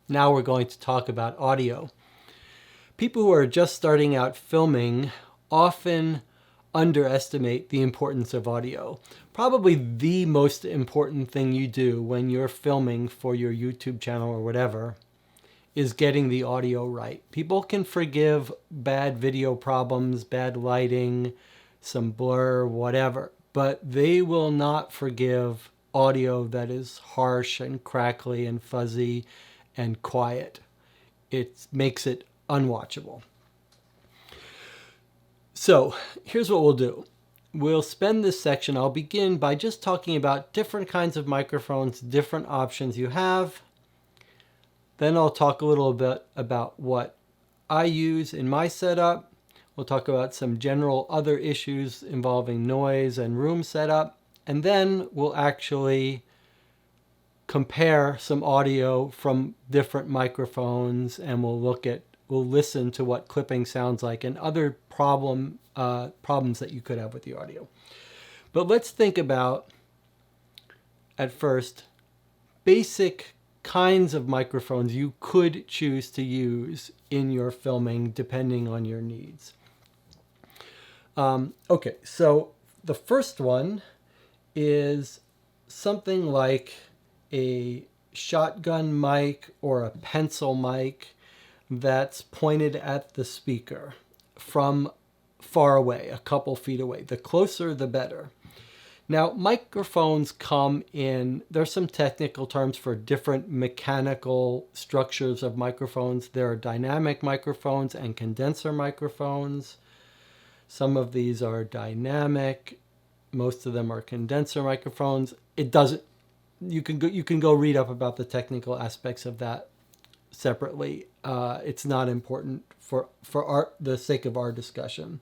Now we're going to talk about audio. People who are just starting out filming often underestimate the importance of audio. Probably the most important thing you do when you're filming for your YouTube channel or whatever is getting the audio right. People can forgive bad video problems, bad lighting, some blur, whatever, but they will not forgive audio that is harsh and crackly and fuzzy and quiet. It makes it unwatchable. So here's what we'll do. We'll spend this section, I'll begin by just talking about different kinds of microphones, different options you have. Then I'll talk a little bit about what I use in my setup. We'll talk about some general other issues involving noise and room setup. And then we'll actually compare some audio from different microphones, and we'll listen to what clipping sounds like and other problems that you could have with the audio. But let's think about, at first, basic kinds of microphones you could choose to use in your filming depending on your needs. Okay, so the first one is something like a shotgun mic or a pencil mic that's pointed at the speaker from far away, a couple feet away. The closer, the better. Now, microphones come in, there's some technical terms for different mechanical structures of microphones. There are dynamic microphones and condenser microphones. Some of these are dynamic. Most of them are condenser microphones. You can go read up about the technical aspects of that separately. It's not important for the sake of our discussion.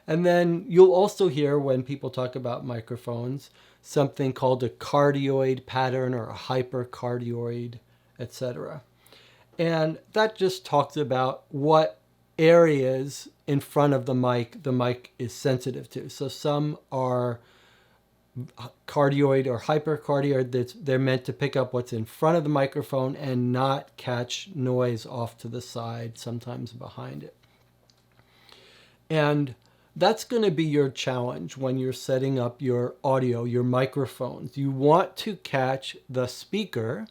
And then you'll also hear, when people talk about microphones, something called a cardioid pattern or a hypercardioid, etc. And that just talks about what areas in front of the mic is sensitive to. So some are cardioid or hypercardioid. They're meant to pick up what's in front of the microphone and not catch noise off to the side, sometimes behind it. And that's going to be your challenge when you're setting up your audio, your microphones. You want to catch the speaker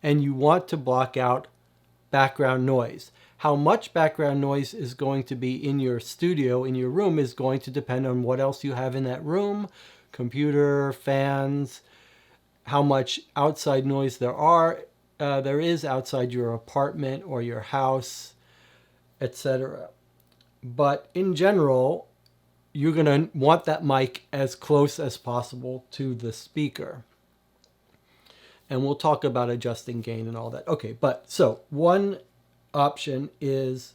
and you want to block out background noise. How much background noise is going to be in your studio, in your room, is going to depend on what else you have in that room, computer, fans, how much outside noise there is outside your apartment or your house, etc. But in general, you're going to want that mic as close as possible to the speaker. And we'll talk about adjusting gain and all that. Okay, so one option is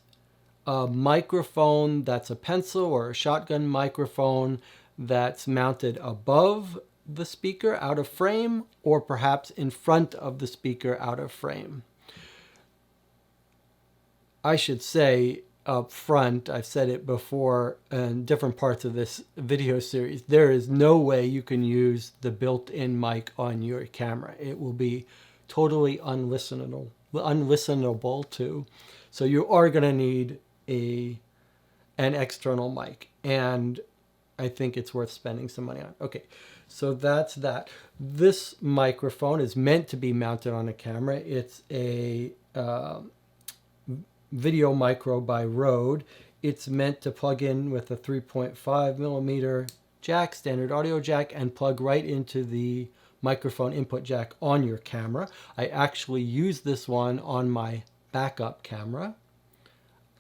a microphone that's a pencil or a shotgun microphone that's mounted above the speaker out of frame, or perhaps in front of the speaker out of frame. I should say up front, I've said it before in different parts of this video series, there is no way you can use the built-in mic on your camera. It will be totally unlistenable too. So you are going to need an external mic, and I think it's worth spending some money on. Okay, so that's that. This microphone is meant to be mounted on a camera. It's a Video Micro by Rode. It's meant to plug in with a 3.5 millimeter jack, standard audio jack, and plug right into the microphone input jack on your camera. I actually use this one on my backup camera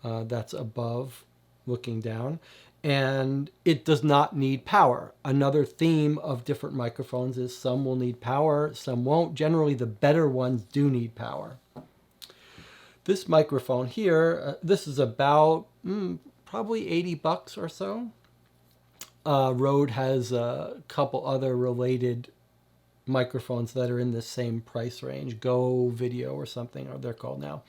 that's above looking down, and it does not need power. Another theme of different microphones is some will need power, some won't. Generally, the better ones do need power. This microphone here, this is about probably $80 or so. Rode has a couple other related microphones that are in the same price range. Go Video or something, or they're called now.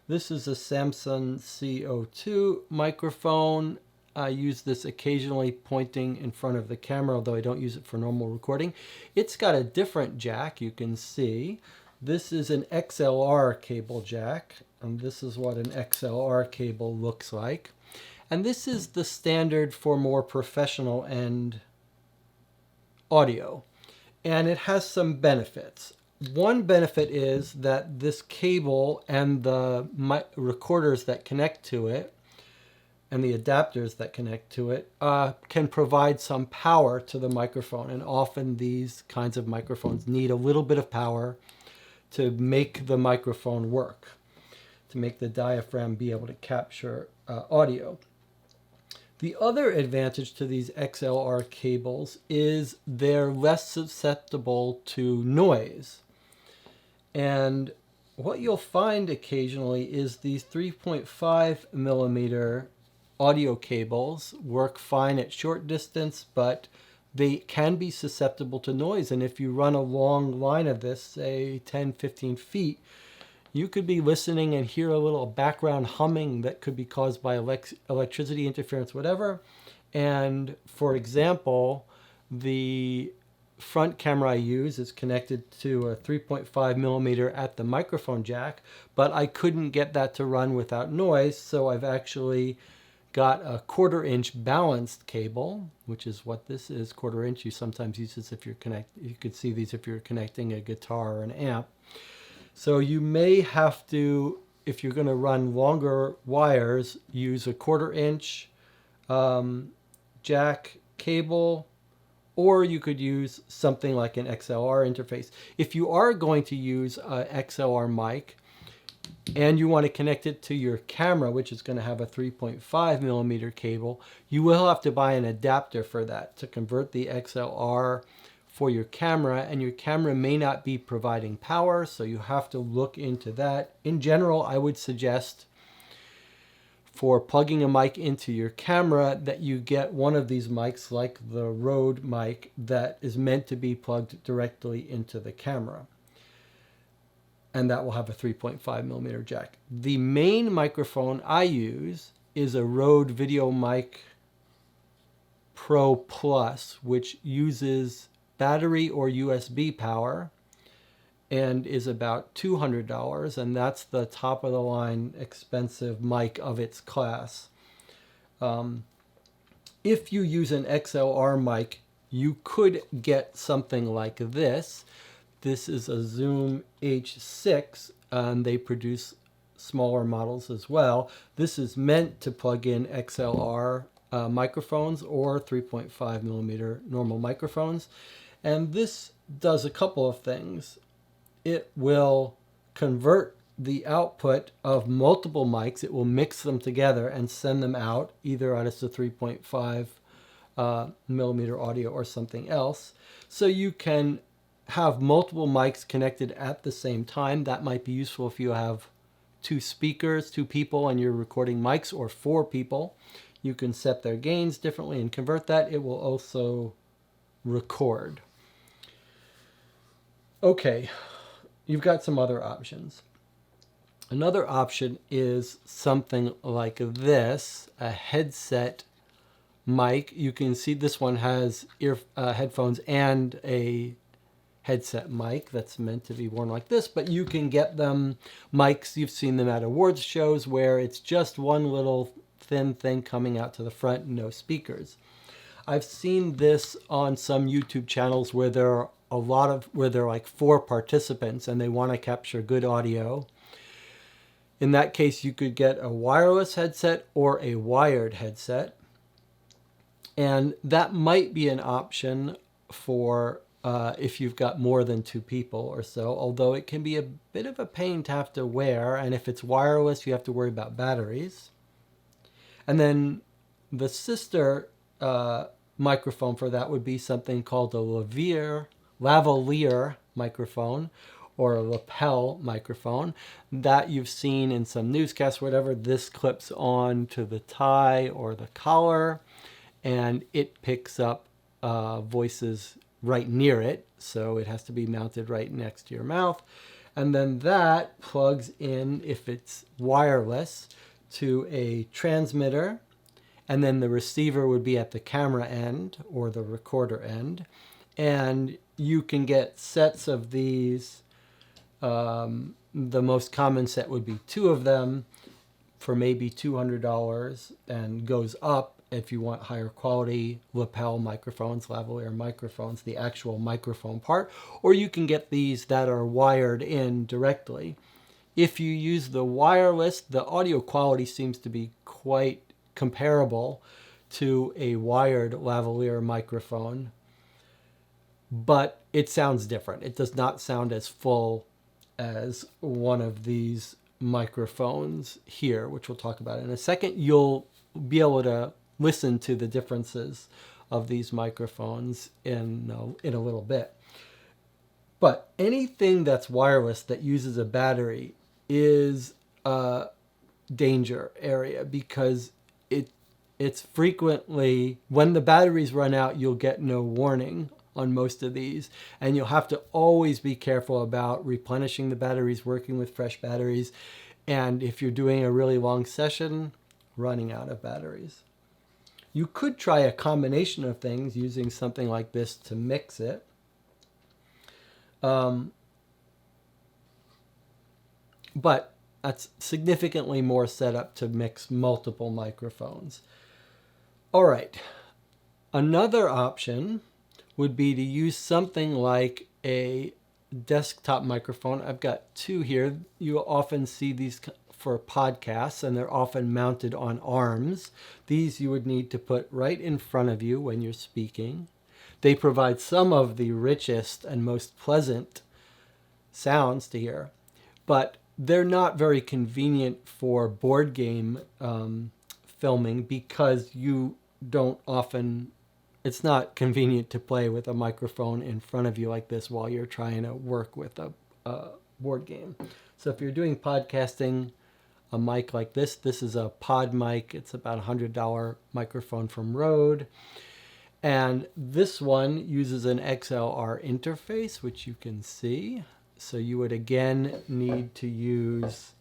This is a Samson CO2 microphone. I use this occasionally pointing in front of the camera, although I don't use it for normal recording. It's got a different jack, you can see. This is an XLR cable jack, and this is what an XLR cable looks like. And this is the standard for more professional end audio. And it has some benefits. One benefit is that this cable and the recorders that connect to it and the adapters that connect to it can provide some power to the microphone. And often these kinds of microphones need a little bit of power to make the microphone work, to make the diaphragm be able to capture audio. The other advantage to these XLR cables is they're less susceptible to noise. And what you'll find occasionally is these 3.5 millimeter audio cables work fine at short distance, but they can be susceptible to noise. And if you run a long line of this, say 10, 15 feet, you could be listening and hear a little background humming that could be caused by electricity interference, whatever. And for example, the front camera I use is connected to a 3.5 millimeter at the microphone jack, but I couldn't get that to run without noise. So I've actually got a 1/4 inch balanced cable, which is what this is. 1/4 inch. You sometimes use this if you're you could see these if you're connecting a guitar or an amp. So you may have to, if you're going to run longer wires, use a 1/4 inch jack cable, or you could use something like an XLR interface. If you are going to use an XLR mic and you want to connect it to your camera, which is going to have a 3.5 millimeter cable, you will have to buy an adapter for that to convert the XLR for your camera, and your camera may not be providing power, so you have to look into that. In general, I would suggest for plugging a mic into your camera that you get one of these mics like the Rode mic that is meant to be plugged directly into the camera. And that will have a 3.5 millimeter jack. The main microphone I use is a Rode VideoMic Pro Plus, which uses battery or USB power and is about $200, and that's the top of the line expensive mic of its class. If you use an XLR mic, you could get something like this. This is a Zoom H6, and they produce smaller models as well. This is meant to plug in XLR microphones or 3.5 millimeter normal microphones. And this does a couple of things. It will convert the output of multiple mics. It will mix them together and send them out, either out as a 3.5 millimeter audio or something else. So you can have multiple mics connected at the same time. That might be useful if you have 2 speakers, 2 people, and you're recording mics, or 4 people. You can set their gains differently and convert that. It will also record. Okay, you've got some other options. Another option is something like this, a headset mic. You can see this one has headphones and a headset mic that's meant to be worn like this, but you can get them mics. You've seen them at awards shows where it's just one little thin thing coming out to the front, no speakers. I've seen this on some YouTube channels where there are where there are like 4 participants and they want to capture good audio. In that case, you could get a wireless headset or a wired headset. And that might be an option for if you've got more than 2 people or so, although it can be a bit of a pain to have to wear. And if it's wireless, you have to worry about batteries. And then the sister microphone for that would be something called a lavalier microphone or a lapel microphone that you've seen in some newscasts, whatever. This clips on to the tie or the collar, and it picks up voices right near it, so it has to be mounted right next to your mouth. And then that plugs in, if it's wireless, to a transmitter, and then the receiver would be at the camera end or the recorder end. And you can get sets of these The most common set would be 2 of them for maybe $200, and goes up if you want higher quality lapel microphones, lavalier microphones, the actual microphone part, or you can get these that are wired in directly. If you use the wireless, the audio quality seems to be quite comparable to a wired lavalier microphone, but it sounds different. It does not sound as full as one of these microphones here, which we'll talk about in a second. You'll be able to listen to the differences of these microphones in a little bit. But anything that's wireless that uses a battery is a danger area, because it's frequently, when the batteries run out, you'll get no warning on most of these, and you'll have to always be careful about replenishing the batteries, working with fresh batteries, and if you're doing a really long session, running out of batteries. You could try a combination of things using something like this to mix it. But that's significantly more setup to mix multiple microphones. All right, another option would be to use something like a desktop microphone. I've got 2 here. You often see these for podcasts, and they're often mounted on arms. These you would need to put right in front of you when you're speaking. They provide some of the richest and most pleasant sounds to hear, but they're not very convenient for board game filming, because you don't often, it's not convenient to play with a microphone in front of you like this while you're trying to work with a board game. So if you're doing podcasting, a mic like this is a pod mic. It's about $100 microphone from Rode. And this one uses an XLR interface, which you can see. So you would again need to use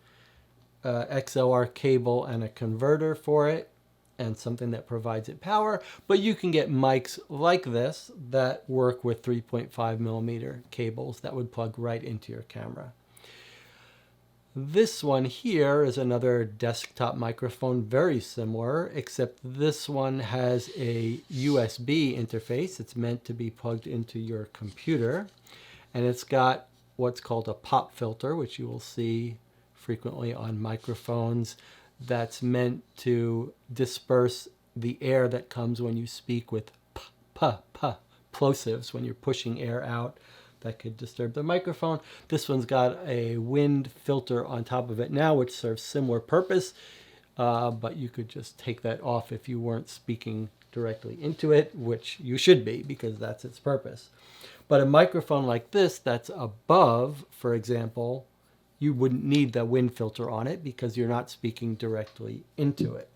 XLR cable and a converter for it, and something that provides it power. But you can get mics like this that work with 3.5 millimeter cables that would plug right into your camera. This one here is another desktop microphone, very similar, except this one has a USB interface. It's meant to be plugged into your computer, and it's got what's called a pop filter, which you will see frequently on microphones, that's meant to disperse the air that comes when you speak with plosives, when you're pushing air out that could disturb the microphone. This one's got a wind filter on top of it now, which serves similar purpose, but you could just take that off if you weren't speaking directly into it, which you should be, because that's its purpose. But a microphone like this that's above, for example, you wouldn't need the wind filter on it because you're not speaking directly into it.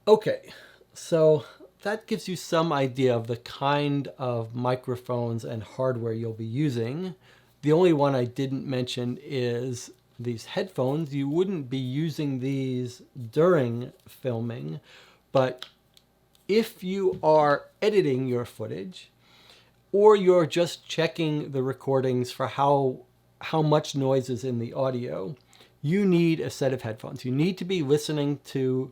Okay, so that gives you some idea of the kind of microphones and hardware you'll be using. The only one I didn't mention is these headphones. You wouldn't be using these during filming, but if you are editing your footage, or you're just checking the recordings for how much noise is in the audio, you need a set of headphones. You need to be listening to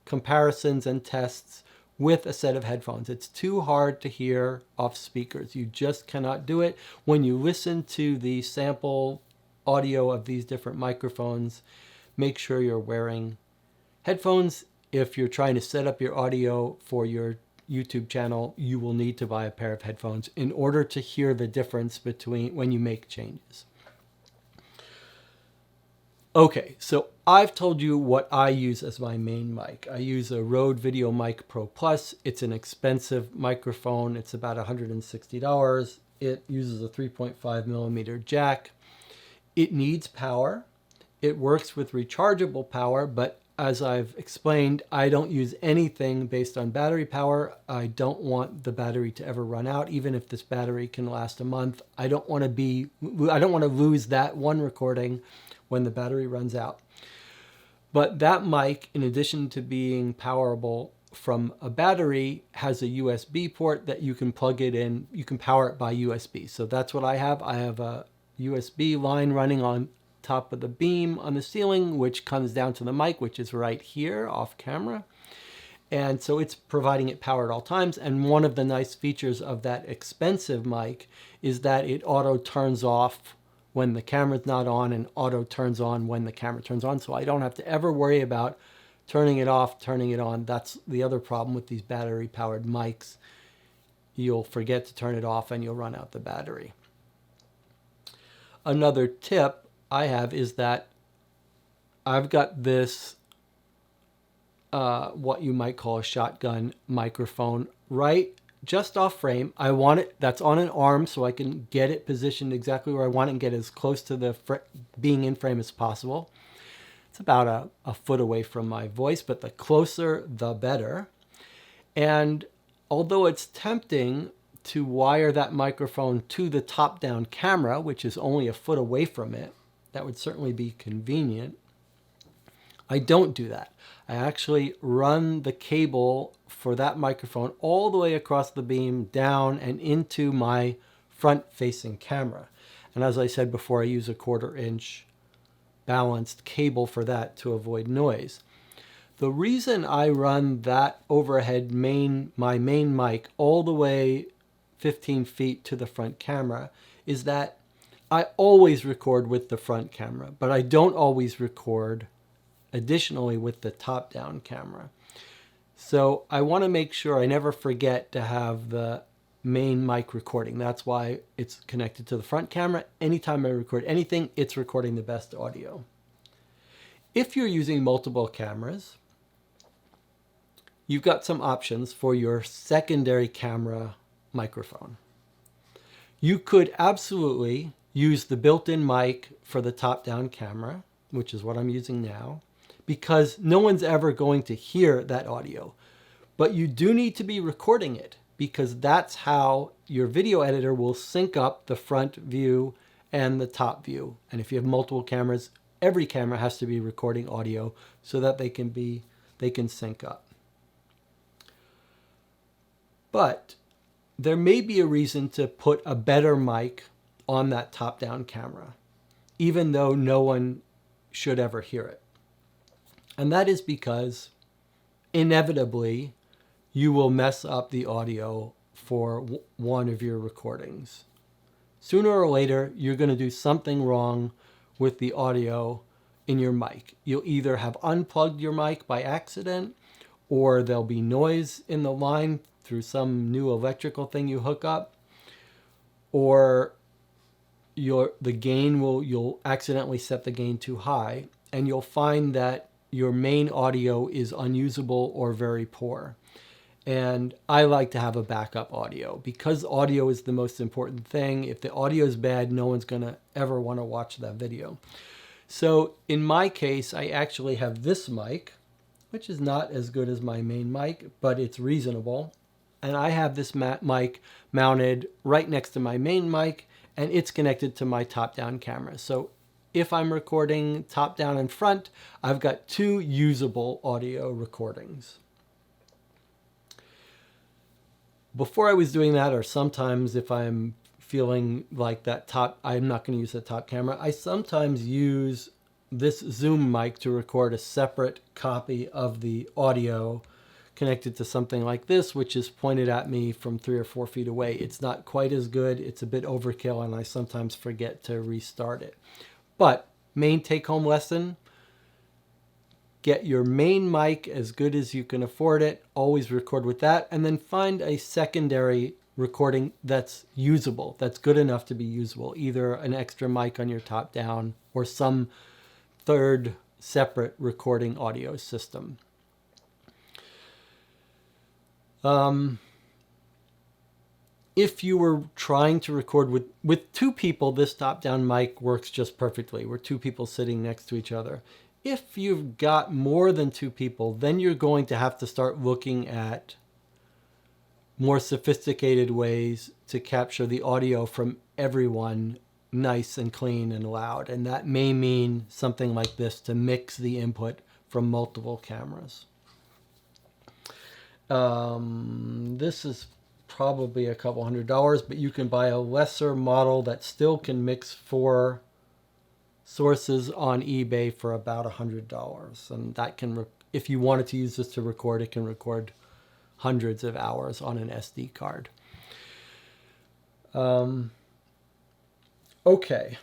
comparisons and tests with a set of headphones. It's too hard to hear off speakers. You just cannot do it. When you listen to the sample audio of these different microphones, make sure you're wearing headphones. If you're trying to set up your audio for your YouTube channel, you will need to buy a pair of headphones in order to hear the difference between when you make changes. Okay, so I've told you what I use as my main mic. I use a Rode VideoMic Pro Plus. It's an expensive microphone. It's about $160. It uses a 3.5 millimeter jack. It needs power. It works with rechargeable power, but as I've explained, I don't use anything based on battery power. I don't want the battery to ever run out, even if this battery can last a month. I don't want to lose that one recording when the battery runs out. But that mic, in addition to being powerful, from a battery has a USB port that you can plug it in. You can power it by USB. So that's what I have. I have a USB line running on top of the beam on the ceiling, which comes down to the mic, which is right here off camera. And so it's providing it power at all times. And one of the nice features of that expensive mic is that it auto turns off when the camera's not on and auto turns on when the camera turns on. So I don't have to ever worry about turning it off, turning it on. That's the other problem with these battery powered mics. You'll forget to turn it off and you'll run out the battery. Another tip I have is that I've got this what you might call a shotgun microphone right just off frame. I want it, that's on an arm, so I can get it positioned exactly where I want it and get as close to the being in frame as possible. It's about a foot away from my voice, but the closer, the better. And although it's tempting to wire that microphone to the top-down camera, which is only a foot away from it, that would certainly be convenient, I don't do that. I actually run the cable for that microphone all the way across the beam, down and into my front-facing camera. And as I said before, I use a 1/4 inch balanced cable for that to avoid noise. The reason I run that overhead my main mic all the way 15 feet to the front camera is that I always record with the front camera, but I don't always record additionally with the top-down camera. So I want to make sure I never forget to have the main mic recording. That's why it's connected to the front camera. Anytime I record anything, it's recording the best audio. If you're using multiple cameras, you've got some options for your secondary camera microphone. You could absolutely use the built-in mic for the top-down camera, which is what I'm using now, because no one's ever going to hear that audio. But you do need to be recording it, because that's how your video editor will sync up the front view and the top view. And if you have multiple cameras, every camera has to be recording audio so that they can sync up. But there may be a reason to put a better mic on that top-down camera, even though no one should ever hear it. And that is because inevitably you will mess up the audio for one of your recordings. Sooner or later, you're going to do something wrong with the audio in your mic. You'll either have unplugged your mic by accident, or there'll be noise in the line through some new electrical thing you hook up, or you'll accidentally set the gain too high, and you'll find that your main audio is unusable or very poor. And I like to have a backup audio because audio is the most important thing. If the audio is bad, no one's going to ever want to watch that video. So in my case, I actually have this mic, which is not as good as my main mic, but it's reasonable. And I have this mic mounted right next to my main mic, and it's connected to my top-down camera. So if I'm recording top-down and front, I've got two usable audio recordings. Before I was doing that, or sometimes if I'm feeling like I'm not going to use the top camera, I sometimes use this Zoom mic to record a separate copy of the audio connected to something like this, which is pointed at me from 3 or 4 feet away. It's not quite as good. It's a bit overkill, and I sometimes forget to restart it. But main take-home lesson, get your main mic as good as you can afford it. Always record with that, and then find a secondary recording that's usable, that's good enough to be usable, either an extra mic on your top-down or some third separate recording audio system. If you were trying to record with two people, this top-down mic works just perfectly. We're two people sitting next to each other. If you've got more than two people, then you're going to have to start looking at more sophisticated ways to capture the audio from everyone nice and clean and loud. And that may mean something like this to mix the input from multiple cameras. This is probably a couple $100, but you can buy a lesser model that still can mix 4 sources on eBay for about $100. And that can, if you wanted to use this to record, it can record hundreds of hours on an SD card. Okay,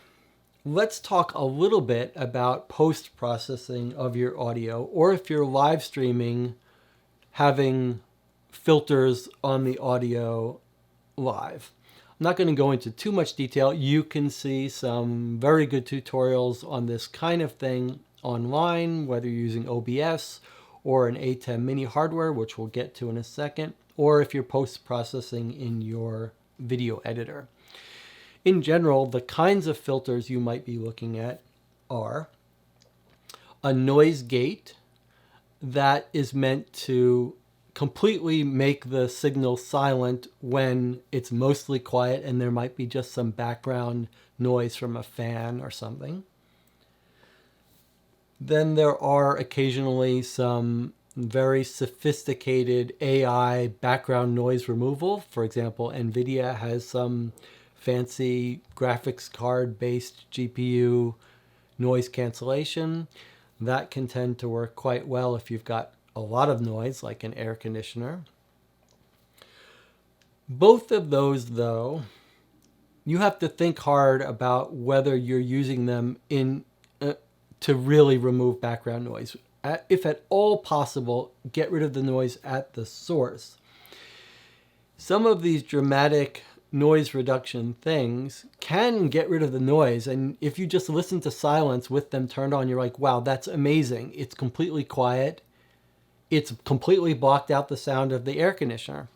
let's talk a little bit about post-processing of your audio, or if you're live streaming, having filters on the audio live. I'm not going to go into too much detail. You can see some very good tutorials on this kind of thing online, whether you're using OBS or an ATEM mini hardware, which we'll get to in a second, or if you're post-processing in your video editor. In general, the kinds of filters you might be looking at are a noise gate that is meant to completely make the signal silent when it's mostly quiet and there might be just some background noise from a fan or something. Then there are occasionally some very sophisticated AI background noise removal. For example, NVIDIA has some fancy graphics card based GPU noise cancellation. That can tend to work quite well if you've got a lot of noise, like an air conditioner. Both of those, though, you have to think hard about whether you're using them to really remove background noise. If at all possible, get rid of the noise at the source. Some of these dramatic noise reduction things can get rid of the noise, and if you just listen to silence with them turned on, you're like, wow, that's amazing. It's completely quiet. It's completely blocked out the sound of the air conditioner.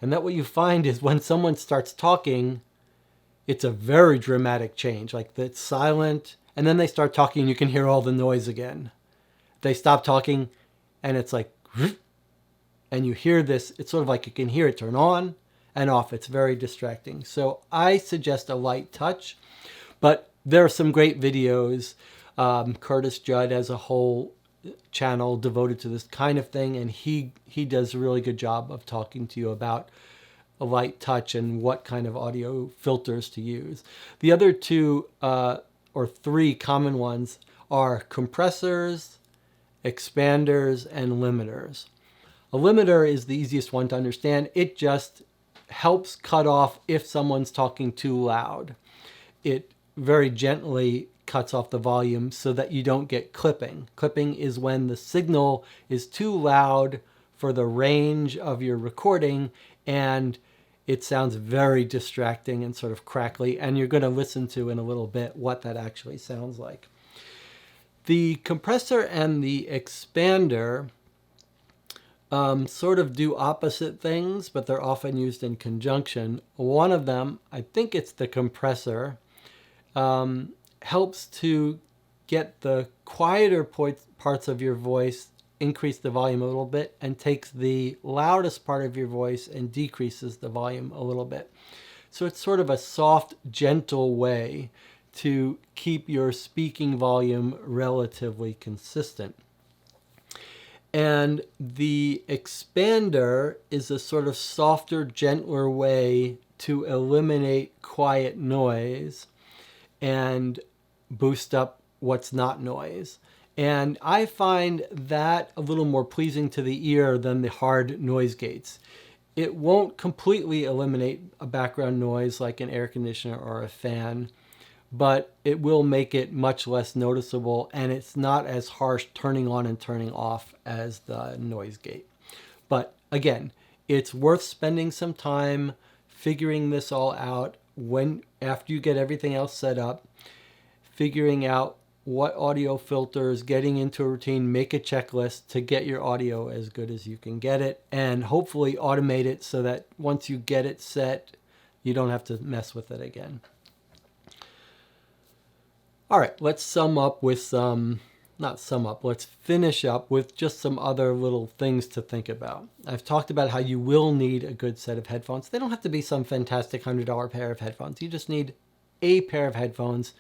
And that what you find is when someone starts talking, it's a very dramatic change. Like it's silent, and then they start talking and you can hear all the noise again. They stop talking and it's like, and you hear this, it's sort of like you can hear it turn on and off. It's very distracting. So I suggest a light touch, but there are some great videos. Curtis Judd has a whole channel devoted to this kind of thing, and he does a really good job of talking to you about a light touch and what kind of audio filters to use. The other 2 or 3 common ones are compressors, expanders, and limiters. A limiter is the easiest one to understand. It just helps cut off if someone's talking too loud. It very gently cuts off the volume so that you don't get clipping. Clipping is when the signal is too loud for the range of your recording and it sounds very distracting and sort of crackly, and you're going to listen to in a little bit what that actually sounds like. The compressor and the expander sort of do opposite things, but they're often used in conjunction. One of them, I think it's the compressor, helps to get the quieter parts of your voice, increase the volume a little bit, and takes the loudest part of your voice and decreases the volume a little bit. So it's sort of a soft, gentle way to keep your speaking volume relatively consistent. And the expander is a sort of softer, gentler way to eliminate quiet noise and boost up what's not noise. And I find that a little more pleasing to the ear than the hard noise gates. It won't completely eliminate a background noise like an air conditioner or a fan, but it will make it much less noticeable, and it's not as harsh turning on and turning off as the noise gate. But again, it's worth spending some time figuring this all out after you get everything else set up, figuring out what audio filters, getting into a routine, make a checklist to get your audio as good as you can get it, and hopefully automate it so that once you get it set, you don't have to mess with it again. All right, let's let's finish up with just some other little things to think about. I've talked about how you will need a good set of headphones. They don't have to be some fantastic $100 pair of headphones. You just need a pair of headphones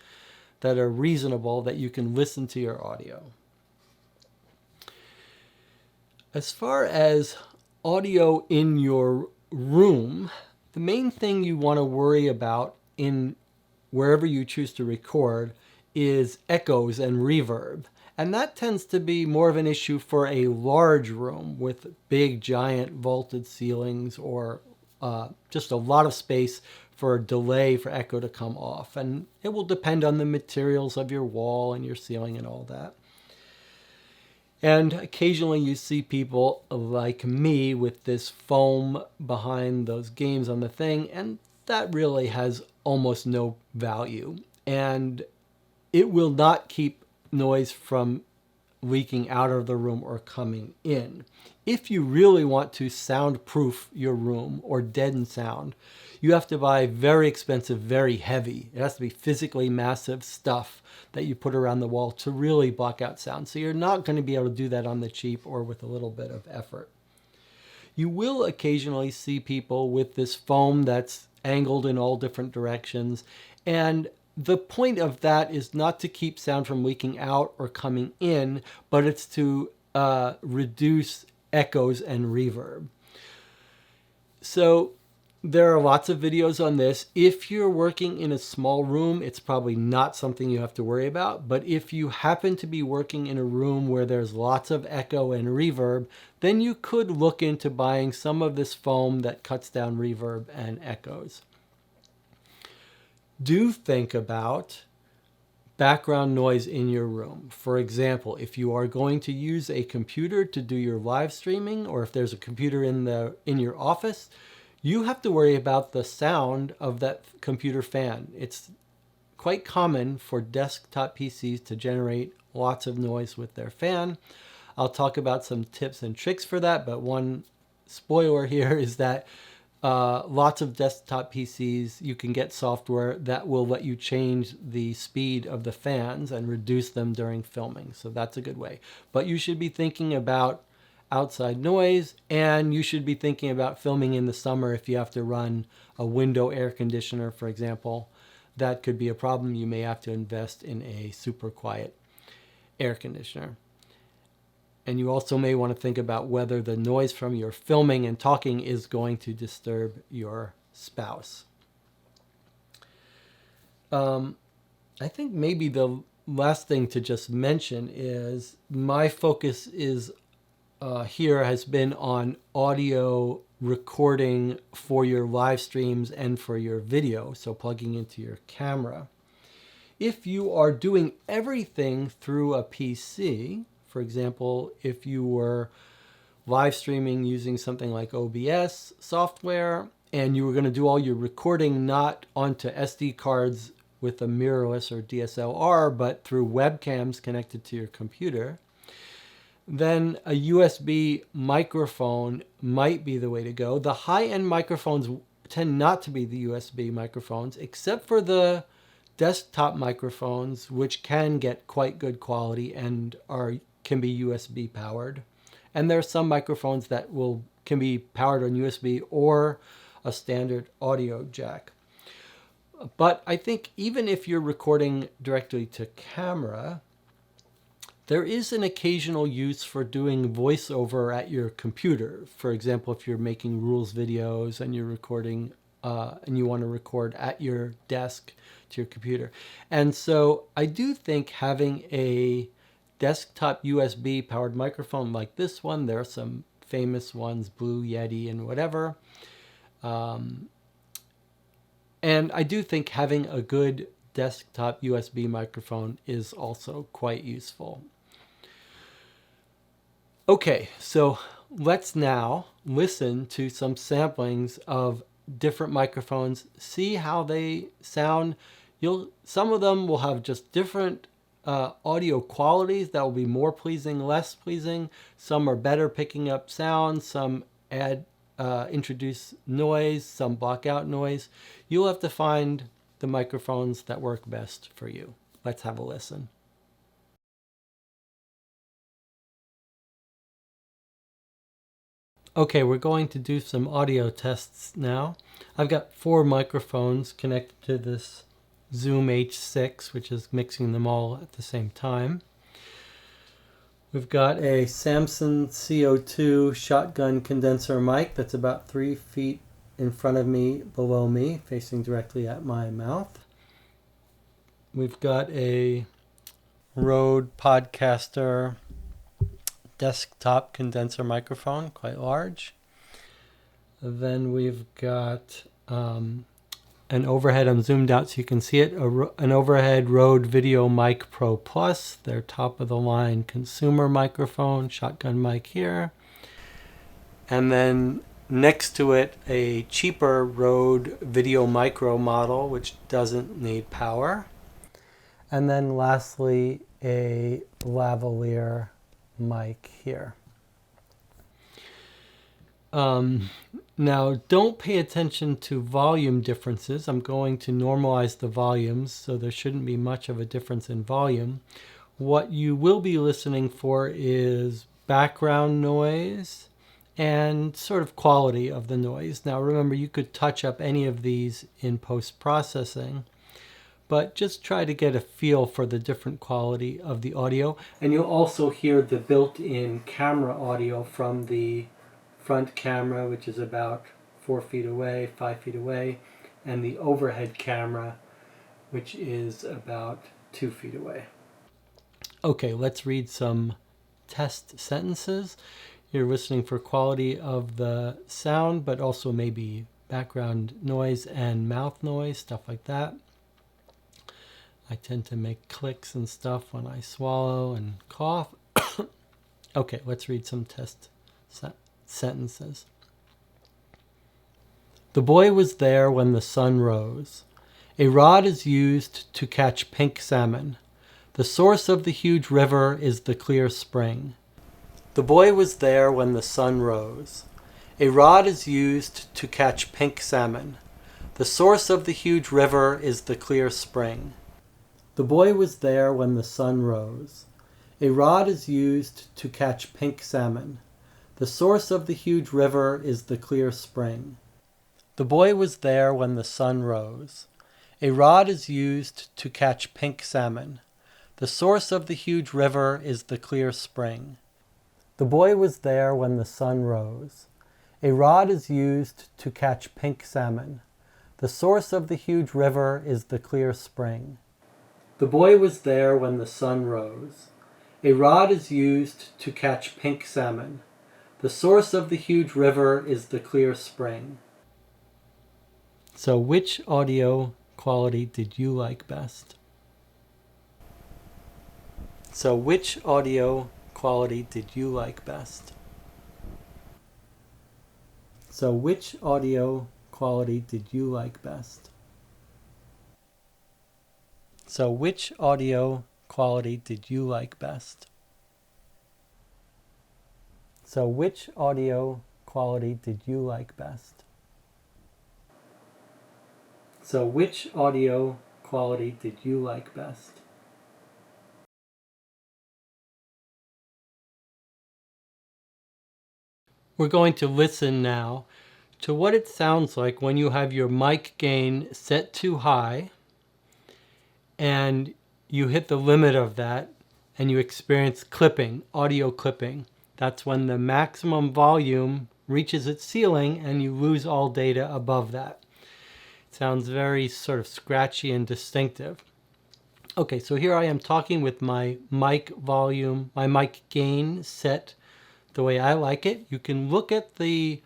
that are reasonable, that you can listen to your audio. As far as audio in your room, the main thing you want to worry about in wherever you choose to record is echoes and reverb. And that tends to be more of an issue for a large room with big, giant vaulted ceilings or just a lot of space for delay for echo to come off. And it will depend on the materials of your wall and your ceiling and all that. And occasionally you see people like me with this foam behind those games on the thing, and that really has almost no value. And it will not keep noise from leaking out of the room or coming in. If you really want to soundproof your room or deaden sound, you have to buy very expensive, very heavy, it has to be physically massive stuff that you put around the wall to really block out sound. So you're not going to be able to do that on the cheap or with a little bit of effort. You will occasionally see people with this foam that's angled in all different directions, and the point of that is not to keep sound from leaking out or coming in, but it's to reduce echoes and reverb. So there are lots of videos on this. If you're working in a small room, it's probably not something you have to worry about. But if you happen to be working in a room where there's lots of echo and reverb, then you could look into buying some of this foam that cuts down reverb and echoes. Do think about background noise in your room. For example, if you are going to use a computer to do your live streaming, or if there's a computer in your office, you have to worry about the sound of that computer fan. It's quite common for desktop PCs to generate lots of noise with their fan. I'll talk about some tips and tricks for that, but one spoiler here is that lots of desktop PCs, you can get software that will let you change the speed of the fans and reduce them during filming. So that's a good way. But you should be thinking about outside noise, and you should be thinking about filming in the summer if you have to run a window air conditioner, for example. That could be a problem. You may have to invest in a super quiet air conditioner. And you also may want to think about whether the noise from your filming and talking is going to disturb your spouse. I think maybe the last thing to just mention is my focus is here has been on audio recording for your live streams and for your video, so plugging into your camera. If you are doing everything through a PC, for example, if you were live streaming using something like OBS software and you were going to do all your recording not onto SD cards with a mirrorless or DSLR, but through webcams connected to your computer, then a USB microphone might be the way to go. The high-end microphones tend not to be the USB microphones, except for the desktop microphones, which can get quite good quality and can be USB powered. And there are some microphones that can be powered on USB or a standard audio jack. But I think even if you're recording directly to camera, there is an occasional use for doing voiceover at your computer. For example, if you're making rules videos and you're recording and you want to record at your desk to your computer. And so I do think having a desktop USB powered microphone like this one, there are some famous ones, Blue Yeti and whatever. And I do think having a good desktop USB microphone is also quite useful. Okay, so let's now listen to some samplings of different microphones, see how they sound. Some of them will have just different audio qualities that will be more pleasing, less pleasing. Some are better picking up sound, some introduce noise, some block out noise. You'll have to find the microphones that work best for you. Let's have a listen. Okay, we're going to do some audio tests now. I've got 4 microphones connected to this Zoom H6, which is mixing them all at the same time. We've got a Samson CO2 shotgun condenser mic that's about 3 feet in front of me, below me, facing directly at my mouth. We've got a Rode Podcaster desktop condenser microphone, quite large. Then we've got an overhead, I'm zoomed out so you can see it, an overhead Rode Video Mic Pro Plus, their top of the line consumer microphone, shotgun mic here. And then next to it, a cheaper Rode Video Micro model, which doesn't need power. And then lastly, a lavalier mic here. Now, don't pay attention to volume differences. I'm going to normalize the volumes, so there shouldn't be much of a difference in volume. What you will be listening for is background noise and sort of quality of the noise. Now, remember, you could touch up any of these in post-processing, but just try to get a feel for the different quality of the audio. And you'll also hear the built-in camera audio from the front camera, which is about 4 feet away, 5 feet away, and the overhead camera, which is about 2 feet away. Okay, let's read some test sentences. You're listening for quality of the sound, but also maybe background noise and mouth noise, stuff like that. I tend to make clicks and stuff when I swallow and cough. Okay, let's read some test sentences. The boy was there when the sun rose. A rod is used to catch pink salmon. The source of the huge river is the clear spring. The boy was there when the sun rose. A rod is used to catch pink salmon. The source of the huge river is the clear spring. The boy was there when the sun rose. A rod is used to catch pink salmon. The source of the huge river is the clear spring. The boy was there when the sun rose. A rod is used to catch pink salmon. The source of the huge river is the clear spring. The boy was there when the sun rose. A rod is used to catch pink salmon. The source of the huge river is the clear spring. The boy was there when the sun rose. A rod is used to catch pink salmon. The source of the huge river is the clear spring. So which audio quality did you like best? So which audio quality did you like best? So which audio quality did you like best? So which audio quality did you like best? So which audio quality did you like best? So which audio quality did you like best? We're going to listen now to what it sounds like when you have your mic gain set too high and you hit the limit of that and you experience clipping, audio clipping. That's when the maximum volume reaches its ceiling and you lose all data above that. It sounds very sort of scratchy and distinctive. Okay, so here I am talking with my mic volume, my mic gain set the way I like it. You can look at the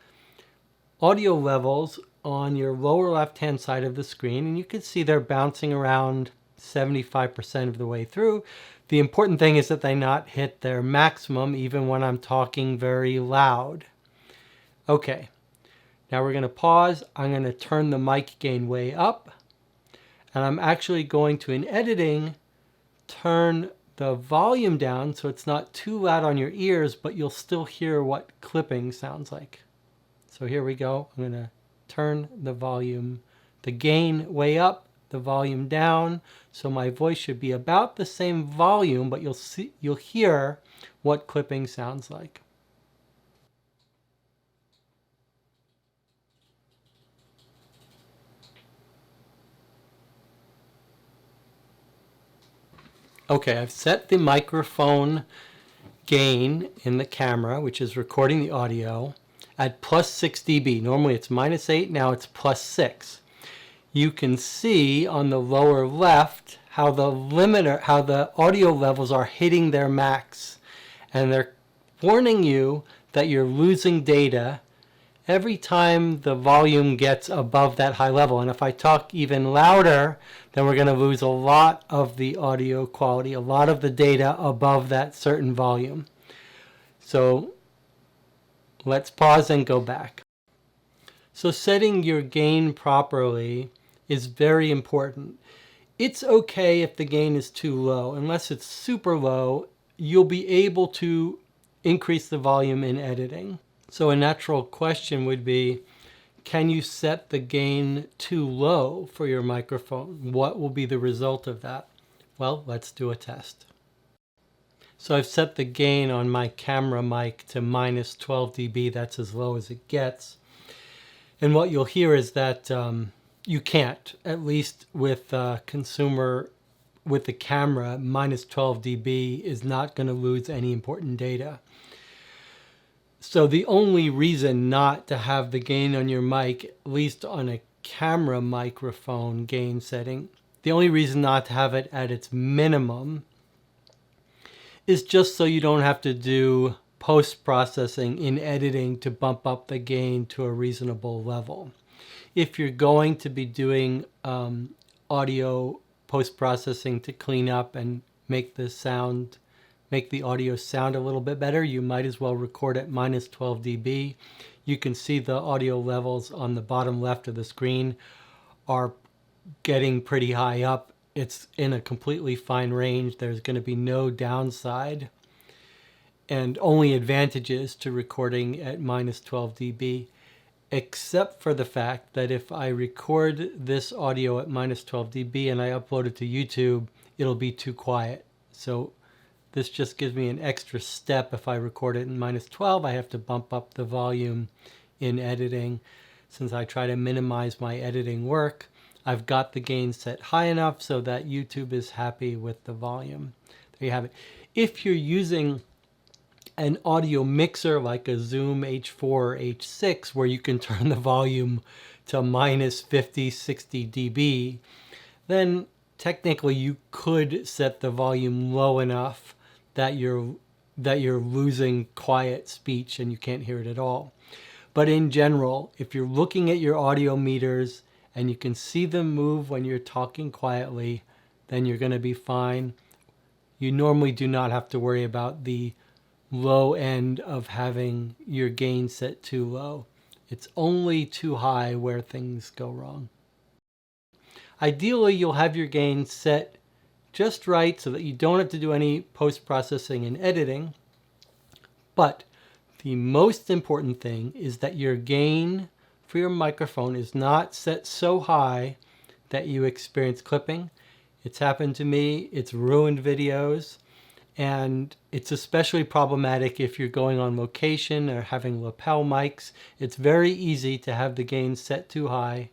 audio levels on your lower left-hand side of the screen, and you can see they're bouncing around 75% of the way through. The important thing is that they not hit their maximum even when I'm talking very loud. Okay, now we're going to pause. I'm going to turn the mic gain way up, and I'm actually going to, in editing, turn the volume down so it's not too loud on your ears, but you'll still hear what clipping sounds like. So here we go. I'm going to turn the volume, the gain way up, the volume down, so my voice should be about the same volume, but you'll hear what clipping sounds like. Okay, I've set the microphone gain in the camera, which is recording the audio, at plus 6 dB. Normally it's minus 8, now it's plus 6. You can see on the lower left how the audio levels are hitting their max. And they're warning you that you're losing data every time the volume gets above that high level. And if I talk even louder, then we're going to lose a lot of the audio quality, a lot of the data above that certain volume. So let's pause and go back. So setting your gain properly is very important. It's okay if the gain is too low. Unless it's super low, you'll be able to increase the volume in editing. So a natural question would be, can you set the gain too low for your microphone? What will be the result of that? Well, let's do a test. So I've set the gain on my camera mic to minus 12 dB. That's as low as it gets. And what you'll hear is that you can't, at least with with the camera, minus 12 dB is not going to lose any important data. So the only reason not to have the gain on your mic, at least on a camera microphone gain setting, the only reason not to have it at its minimum is just so you don't have to do post-processing in editing to bump up the gain to a reasonable level. If you're going to be doing audio post-processing to clean up and make the audio sound a little bit better, you might as well record at minus 12 dB. You can see the audio levels on the bottom left of the screen are getting pretty high up. It's in a completely fine range. There's going to be no downside and only advantages to recording at minus 12 dB, except for the fact that if I record this audio at minus 12 dB and I upload it to YouTube, it'll be too quiet. So this just gives me an extra step. If I record it in minus 12, I have to bump up the volume in editing. Since I try to minimize my editing work, I've got the gain set high enough so that YouTube is happy with the volume. There you have it. If you're using an audio mixer like a Zoom H4 or H6, where you can turn the volume to minus 50, 60 dB, then technically you could set the volume low enough that you're losing quiet speech and you can't hear it at all. But in general, if you're looking at your audio meters and you can see them move when you're talking quietly, then you're going to be fine. You normally do not have to worry about the low end of having your gain set too low. It's only too high where things go wrong. Ideally, you'll have your gain set just right so that you don't have to do any post-processing and editing. But the most important thing is that your gain for your microphone is not set so high that you experience clipping. It's happened to me. It's ruined videos. And it's especially problematic if you're going on location or having lapel mics. It's very easy to have the gain set too high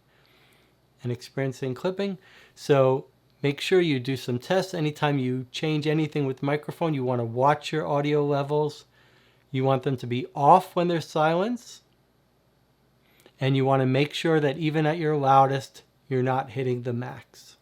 and experiencing clipping. So make sure you do some tests. Anytime you change anything with the microphone, you want to watch your audio levels. You want them to be off when there's silence. And you want to make sure that even at your loudest, you're not hitting the max.